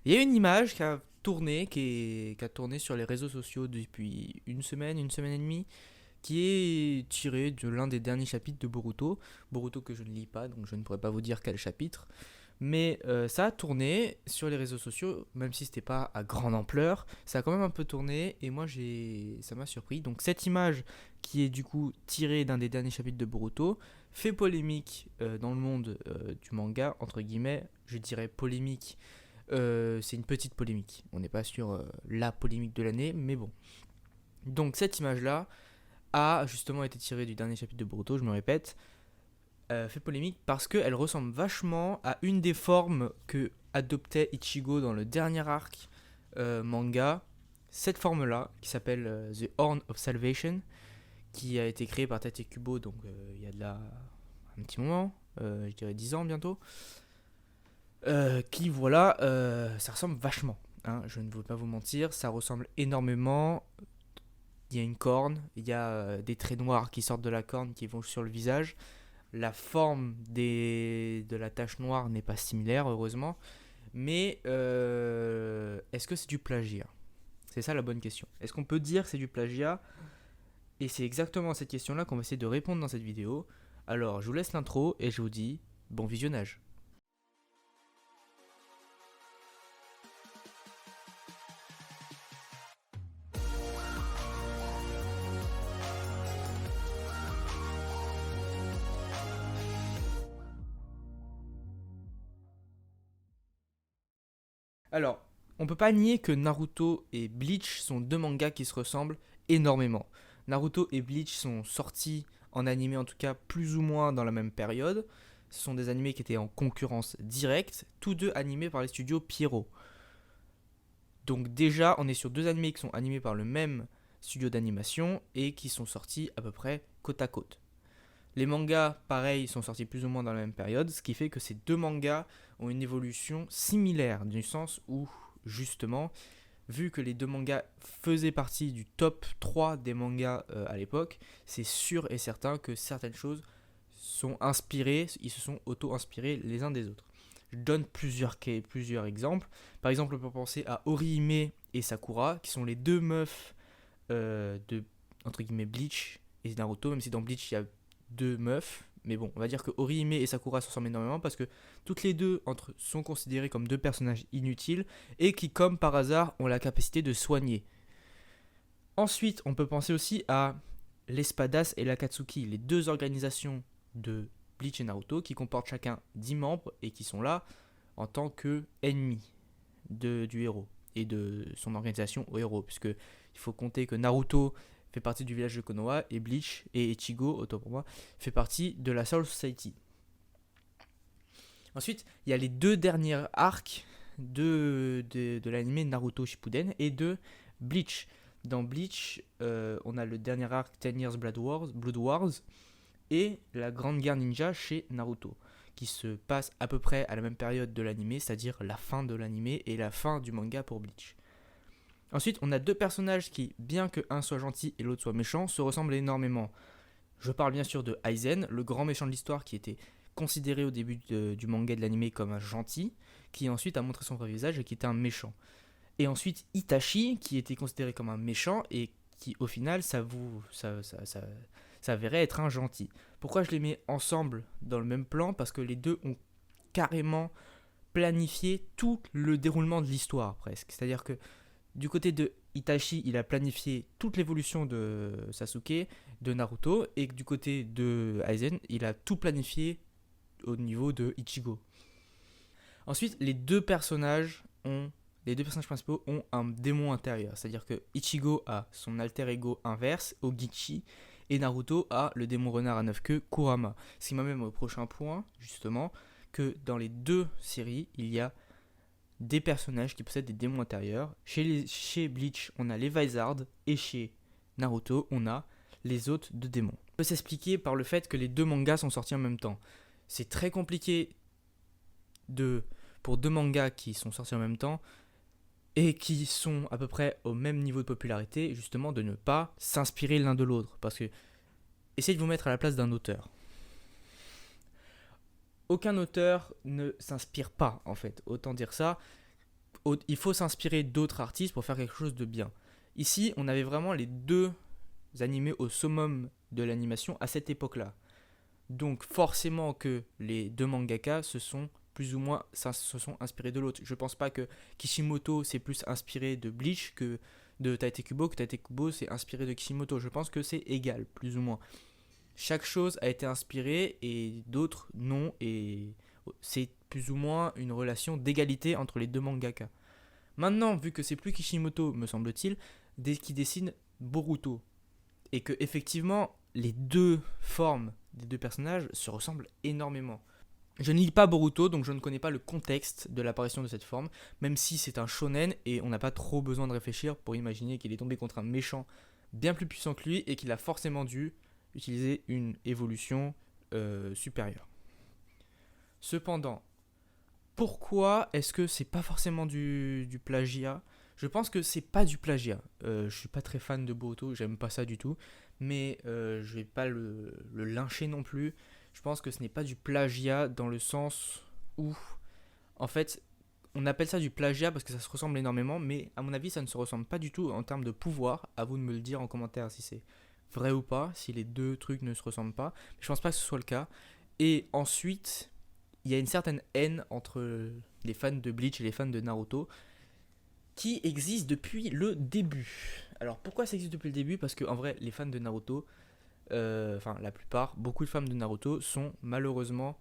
Il y a une image qui a tourné, qui a tourné sur les réseaux sociaux depuis une semaine et demie, qui est tirée de l'un des derniers chapitres de Boruto. Boruto que je ne lis pas, donc je ne pourrais pas vous dire quel chapitre. Mais ça a tourné sur les réseaux sociaux, même si c'était pas à grande ampleur, ça a quand même un peu tourné et moi ça m'a surpris. Donc cette image qui est du coup tirée d'un des derniers chapitres de Boruto fait polémique dans le monde du manga, entre guillemets, je dirais polémique. C'est une petite polémique. On n'est pas sur la polémique de l'année, mais bon. Donc cette image-là a justement été tirée du dernier chapitre de Boruto, je me répète, fait polémique parce qu'elle ressemble vachement à une des formes que adoptait Ichigo dans le dernier arc manga. Cette forme-là, qui s'appelle The Horn of Salvation, qui a été créée par Tate Kubo, donc il y a de là un petit moment, je dirais 10 ans bientôt, qui voilà, ça ressemble vachement. Hein, je ne veux pas vous mentir, ça ressemble énormément. Il y a une corne, il y a des traits noirs qui sortent de la corne qui vont sur le visage. La forme de la tache noire n'est pas similaire, heureusement. Mais est-ce que c'est du plagiat? C'est ça la bonne question. Est-ce qu'on peut dire que c'est du plagiat? Et c'est exactement à cette question-là qu'on va essayer de répondre dans cette vidéo. Alors, je vous laisse l'intro et je vous dis bon visionnage. Alors, on peut pas nier que Naruto et Bleach sont deux mangas qui se ressemblent énormément. Naruto et Bleach sont sortis en animé en tout cas plus ou moins dans la même période. Ce sont des animés qui étaient en concurrence directe, tous deux animés par les studios Pierrot. Donc déjà, on est sur deux animés qui sont animés par le même studio d'animation et qui sont sortis à peu près côte à côte. Les mangas, pareil, sont sortis plus ou moins dans la même période, ce qui fait que ces deux mangas ont une évolution similaire, du sens où, justement, vu que les deux mangas faisaient partie du top 3 des mangas à l'époque, c'est sûr et certain que certaines choses sont inspirées, ils se sont auto-inspirés les uns des autres. Je donne plusieurs exemples. Par exemple, on peut penser à Orihime et Sakura, qui sont les deux meufs de, entre guillemets, Bleach et Naruto, même si dans Bleach, il y a deux meufs. Mais bon, on va dire que Orihime et Sakura se ressemblent énormément parce que toutes les deux sont considérées comme deux personnages inutiles et qui, comme par hasard, ont la capacité de soigner. Ensuite, on peut penser aussi à l'Espadas et l'Akatsuki, les deux organisations de Bleach et Naruto qui comportent chacun 10 membres et qui sont là en tant que ennemis du héros et de son organisation au héros, puisque il faut compter que Naruto fait partie du village de Konoha et Bleach et Ichigo, autant pour moi, fait partie de la Soul Society. Ensuite, il y a les deux derniers arcs de l'anime Naruto Shippuden et de Bleach. Dans Bleach, on a le dernier arc 10 Years Blood Wars et la Grande Guerre Ninja chez Naruto, qui se passe à peu près à la même période de l'anime, c'est-à-dire la fin de l'anime et la fin du manga pour Bleach. Ensuite, on a deux personnages qui, bien que un soit gentil et l'autre soit méchant, se ressemblent énormément. Je parle bien sûr de Aizen, le grand méchant de l'histoire qui était considéré au début du manga et de l'anime comme un gentil, qui ensuite a montré son vrai visage et qui était un méchant. Et ensuite Itachi, qui était considéré comme un méchant et qui au final s'avérait être un gentil. Pourquoi je les mets ensemble dans le même plan? Parce que les deux ont carrément planifié tout le déroulement de l'histoire presque. C'est-à-dire que du côté de Itachi, il a planifié toute l'évolution de Sasuke, de Naruto, et du côté de Aizen, il a tout planifié au niveau de Ichigo. Ensuite, les deux personnages principaux ont un démon intérieur, c'est-à-dire que Ichigo a son alter ego inverse, Ogichi, et Naruto a le démon renard à 9 queues, Kurama. Ce qui m'amène au prochain point, justement, que dans les deux séries, il y a des personnages qui possèdent des démons intérieurs. Chez Bleach, on a les Vizard, et chez Naruto, on a les hôtes de démons. Ça peut s'expliquer par le fait que les deux mangas sont sortis en même temps. C'est très compliqué pour deux mangas qui sont sortis en même temps et qui sont à peu près au même niveau de popularité, justement de ne pas s'inspirer l'un de l'autre. Parce que essayez de vous mettre à la place d'un auteur. Aucun auteur ne s'inspire pas, en fait. Autant dire ça. il faut s'inspirer d'autres artistes pour faire quelque chose de bien. Ici, on avait vraiment les deux animés au summum de l'animation à cette époque-là. Donc forcément que les deux mangaka se sont plus ou moins se sont inspirés de l'autre. Je pense pas que Kishimoto s'est plus inspiré de Bleach que de Tite Kubo, que Tite Kubo s'est inspiré de Kishimoto. Je pense que c'est égal, plus ou moins. Chaque chose a été inspirée et d'autres non, et c'est plus ou moins une relation d'égalité entre les deux mangaka. Maintenant, vu que c'est plus Kishimoto, me semble-t-il, qui dessine Boruto, et que effectivement les deux formes des deux personnages se ressemblent énormément. Je ne lis pas Boruto, donc je ne connais pas le contexte de l'apparition de cette forme, même si c'est un shonen et on n'a pas trop besoin de réfléchir pour imaginer qu'il est tombé contre un méchant bien plus puissant que lui et qu'il a forcément dû utiliser une évolution supérieure. Cependant, pourquoi est-ce que c'est pas forcément du plagiat? Je pense que c'est pas du plagiat. Je suis pas très fan de Boruto, j'aime pas ça du tout, mais je vais pas le lyncher non plus. Je pense que ce n'est pas du plagiat dans le sens où, en fait, on appelle ça du plagiat parce que ça se ressemble énormément, mais à mon avis, ça ne se ressemble pas du tout en termes de pouvoir. À vous de me le dire en commentaire si c'est vrai ou pas, si les deux trucs ne se ressemblent pas. Je pense pas que ce soit le cas. Et ensuite, il y a une certaine haine entre les fans de Bleach et les fans de Naruto qui existe depuis le début. Alors pourquoi ça existe depuis le début? Parce qu'en vrai, les fans de Naruto, enfin la plupart, beaucoup de fans de Naruto sont malheureusement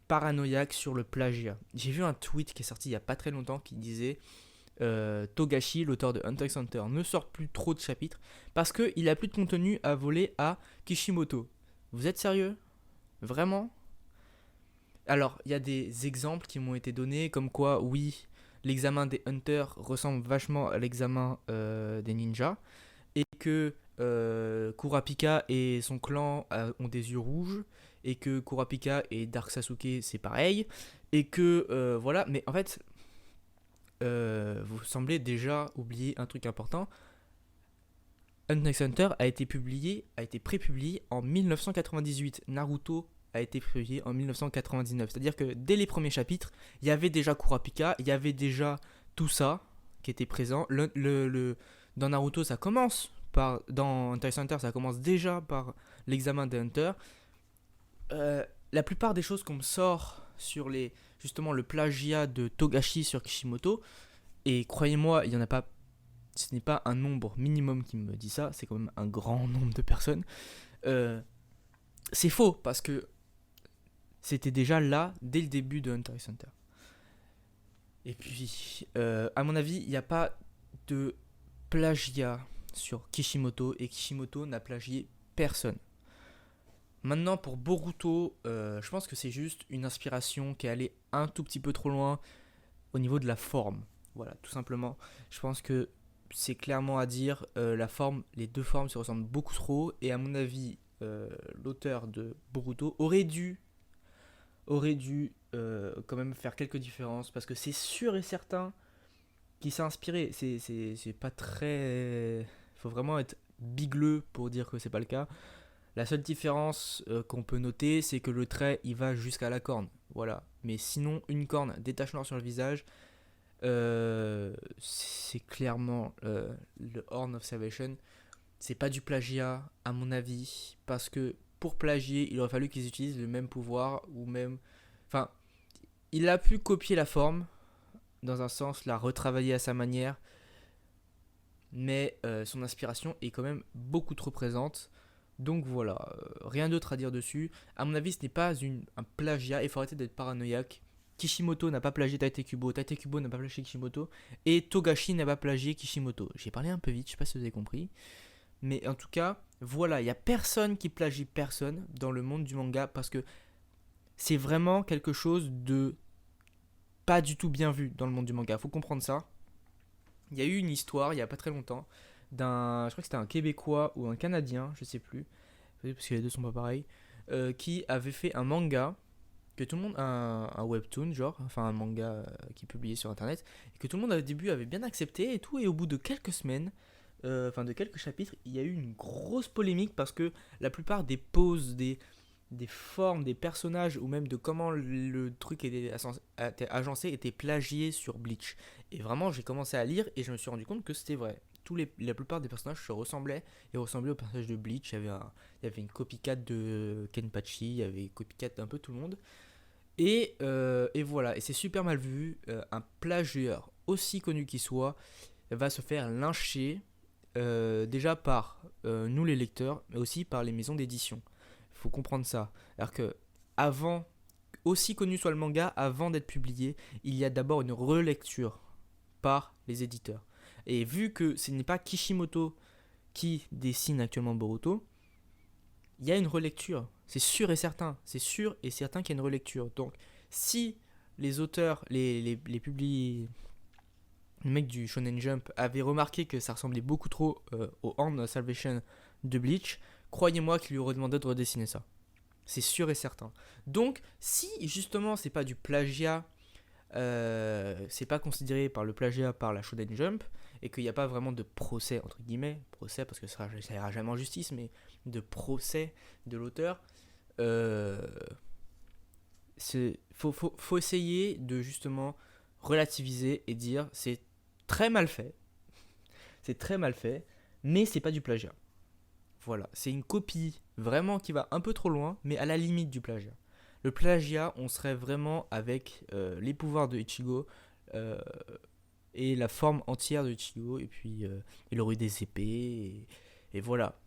paranoïaques sur le plagiat. J'ai vu un tweet qui est sorti il y a pas très longtemps qui disait Togashi, l'auteur de Hunter x Hunter, ne sort plus trop de chapitres parce qu'il a plus de contenu à voler à Kishimoto. Vous êtes sérieux? Vraiment? Alors, il y a des exemples qui m'ont été donnés, comme quoi, oui, l'examen des Hunters ressemble vachement à l'examen des ninjas, et que Kurapika et son clan ont des yeux rouges, et que Kurapika et Dark Sasuke c'est pareil, et que voilà, mais en fait, vous semblez déjà oublier un truc important. Hunter x Hunter a été prépublié en 1998. Naruto a été publié en 1999. C'est-à-dire que dès les premiers chapitres, il y avait déjà Kurapika, il y avait déjà tout ça qui était présent. Dans Naruto, ça commence par. Dans Hunter x Hunter, ça commence déjà par l'examen des Hunters. La plupart des choses qu'on me sort sur justement le plagiat de Togashi sur Kishimoto, et croyez-moi, il y en a pas. Ce n'est pas un nombre minimum qui me dit ça, c'est quand même un grand nombre de personnes. C'est faux parce que c'était déjà là dès le début de Hunter x Hunter. Et puis, à mon avis, il n'y a pas de plagiat sur Kishimoto et Kishimoto n'a plagié personne. Maintenant, pour Boruto, je pense que c'est juste une inspiration qui est allée un tout petit peu trop loin au niveau de la forme. Voilà, tout simplement. Je pense que c'est clairement à dire, la forme, les deux formes se ressemblent beaucoup trop et à mon avis, l'auteur de Boruto aurait dû quand même faire quelques différences parce que c'est sûr et certain qu'il s'est inspiré. C'est pas très. Faut vraiment être bigleux pour dire que c'est pas le cas. La seule différence qu'on peut noter, c'est que le trait il va jusqu'à la corne. Voilà. Mais sinon, une corne, des taches noires sur le visage, c'est clairement le Horn of Salvation. C'est pas du plagiat, à mon avis, parce que pour plagier, il aurait fallu qu'ils utilisent le même pouvoir ou même. Enfin, il a pu copier la forme, dans un sens, la retravailler à sa manière, mais son inspiration est quand même beaucoup trop présente. Donc voilà, rien d'autre à dire dessus. À mon avis, ce n'est pas un plagiat, il faut arrêter d'être paranoïaque. Kishimoto n'a pas plagié Tite Kubo n'a pas plagié Kishimoto, et Togashi n'a pas plagié Kishimoto. J'ai parlé un peu vite, je sais pas si vous avez compris. Mais en tout cas, voilà, il n'y a personne qui plagie personne dans le monde du manga parce que c'est vraiment quelque chose de pas du tout bien vu dans le monde du manga. Faut comprendre ça. Il y a eu une histoire il y a pas très longtemps je crois que c'était un Québécois ou un Canadien, je sais plus, parce que les deux sont pas pareils, qui avait fait un manga que tout le monde un webtoon genre, enfin un manga qui est publié sur internet et que tout le monde au début avait bien accepté et tout, et au bout de quelques semaines, de quelques chapitres, il y a eu une grosse polémique parce que la plupart des poses, des des formes, des personnages ou même de comment le truc était agencé était plagié sur Bleach. Et vraiment, j'ai commencé à lire et je me suis rendu compte que c'était vrai. La plupart des personnages se ressemblaient et ressemblaient aux personnages de Bleach. Il y avait une copycat de Kenpachi, il y avait une copycat d'un peu tout le monde. Et voilà, et c'est super mal vu. Un plagieur, aussi connu qu'il soit, va se faire lyncher déjà par nous les lecteurs, mais aussi par les maisons d'édition. Il faut comprendre ça. Alors que avant, aussi connu soit le manga, avant d'être publié, il y a d'abord une relecture par les éditeurs. Et vu que ce n'est pas Kishimoto qui dessine actuellement Boruto, il y a une relecture. C'est sûr et certain. C'est sûr et certain qu'il y a une relecture. Donc, si les auteurs, les mecs du Shonen Jump avaient remarqué que ça ressemblait beaucoup trop au Horn of Salvation de Bleach, croyez-moi qu'ils lui auraient demandé de redessiner ça. C'est sûr et certain. Donc, si justement c'est pas du plagiat, c'est pas considéré par le plagiat par la Shonen Jump, et qu'il n'y a pas vraiment de procès, entre guillemets, procès parce que ça ira jamais en justice, mais de procès de l'auteur, faut essayer de justement relativiser et dire c'est très mal fait, c'est très mal fait, mais c'est pas du plagiat. Voilà, c'est une copie vraiment qui va un peu trop loin, mais à la limite du plagiat. Le plagiat, on serait vraiment avec les pouvoirs de Ichigo et la forme entière de Ichigo, et puis il aurait eu des épées, et voilà.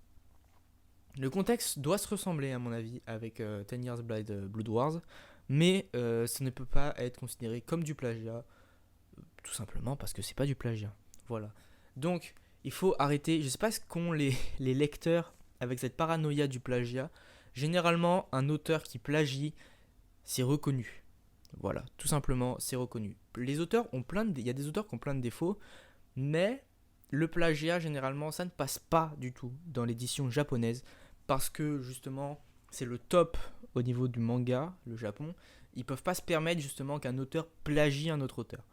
Le contexte doit se ressembler, à mon avis, avec 10 Years Blood Wars, mais ça ne peut pas être considéré comme du plagiat, tout simplement parce que c'est pas du plagiat. Voilà. Donc, il faut arrêter. Je sais pas ce qu'ont les lecteurs avec cette paranoïa du plagiat. Généralement, un auteur qui plagie, c'est reconnu. Voilà, tout simplement, c'est reconnu. Les auteurs ont il y a des auteurs qui ont plein de défauts, mais le plagiat, généralement, ça ne passe pas du tout dans l'édition japonaise parce que justement, c'est le top au niveau du manga, le Japon. Ils peuvent pas se permettre justement qu'un auteur plagie un autre auteur.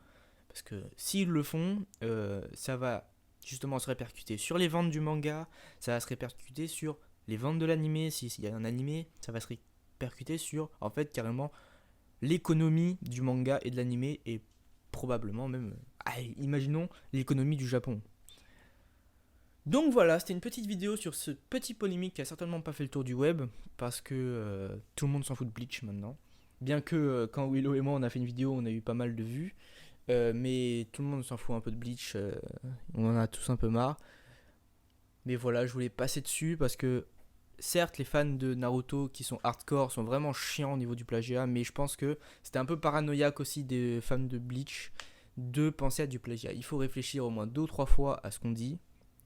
Parce que s'ils le font, ça va justement se répercuter sur les ventes du manga, ça va se répercuter sur les ventes de l'animé, s'il y a un animé, ça va se répercuter sur, en fait, carrément, l'économie du manga et de l'animé, et probablement même, imaginons, l'économie du Japon. Donc voilà, c'était une petite vidéo sur ce petit polémique qui a certainement pas fait le tour du web, parce que tout le monde s'en fout de Bleach maintenant. Bien que quand Willow et moi on a fait une vidéo, on a eu pas mal de vues. Mais tout le monde s'en fout un peu de Bleach, on en a tous un peu marre. Mais voilà, je voulais passer dessus parce que certes les fans de Naruto qui sont hardcore sont vraiment chiants au niveau du plagiat, mais je pense que c'était un peu paranoïaque aussi des fans de Bleach de penser à du plagiat. Il faut réfléchir au moins 2 ou 3 fois à ce qu'on dit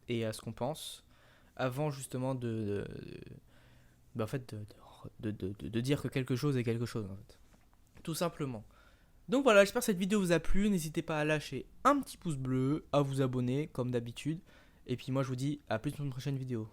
et à ce qu'on pense avant justement en fait, de dire que quelque chose est quelque chose en fait. Tout simplement. Donc voilà, j'espère que cette vidéo vous a plu. N'hésitez pas à lâcher un petit pouce bleu, à vous abonner comme d'habitude. Et puis moi je vous dis à plus pour une prochaine vidéo.